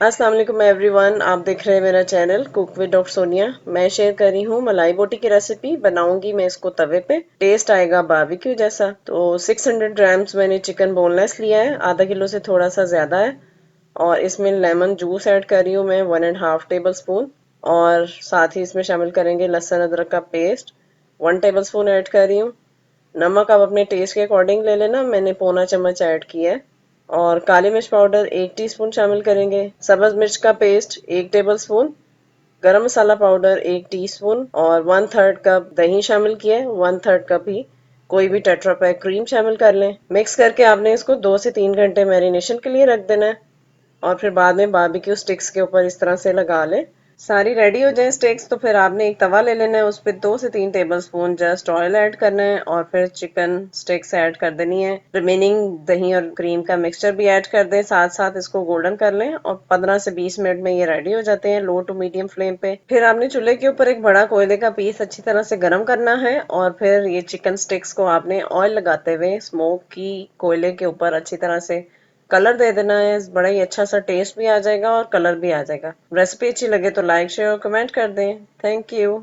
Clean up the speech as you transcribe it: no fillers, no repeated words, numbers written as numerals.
अस्सलाम वालेकुम एवरीवन, आप देख रहे हैं मेरा channel cook with doctor Sonia. मैं शेयर कर रही हूँ मलाई बोटी की रेसिपी। बनाऊंगी मैं इसको तवे पे, टेस्ट आएगा बारबेक्यू जैसा। तो 600 ग्राम्स मैंने चिकन बोनलेस लिया है, आधा किलो से थोड़ा सा ज्यादा है। और इसमें लेमन जूस ऐड कर रही हूँ मैं 1.5 टेबल स्पून। और साथ ही इसमें शामिल करेंगे लहसुन अदरक का पेस्ट 1 टेबल स्पून ऐड कर रही हूँ। नमक आप अपने टेस्ट के अकॉर्डिंग ले लेना, मैंने पौना चम्मच ऐड किया है। और काली मिर्च पाउडर 1 टीस्पून शामिल करेंगे। सब्ज मिर्च का पेस्ट 1 टेबल स्पून। गरम मसाला पाउडर 1 टीस्पून। और 1/3 कप दही शामिल किया है, 1/3 कप ही कोई भी टेट्रा पैक क्रीम शामिल कर लें। मिक्स करके आपने इसको 2 से 3 घंटे मैरिनेशन के लिए रख देना है। और फिर बाद में बारबेक्यू स्टिक्स के ऊपर इस तरह से लगा लें। सारी रेडी हो जाए स्टेक्स तो फिर आपने एक तवा ले लेना है, उस पर 2 से 3 table spoon just oil add करना है और फिर चिकन स्टेक्स ऐड कर देनी है। रिमेनिंग दही और क्रीम का मिक्सचर भी ऐड कर दें, साथ साथ इसको गोल्डन कर लें और 15 से 20 मिनट में ये रेडी हो जाते हैं लो टू मीडियम फ्लेम पे। फिर आपने चूल्हे के ऊपर एक बड़ा कोयले का पीस अच्छी तरह से गर्म करना है और फिर ये चिकन स्टिक्स को आपने ऑयल लगाते हुए स्मोक की कोयले के ऊपर अच्छी तरह से कलर दे देना है। बड़ा ही अच्छा सा टेस्ट भी आ जाएगा और कलर भी आ जाएगा। रेसिपी अच्छी लगे तो लाइक शेयर और कमेंट कर दें। Thank you.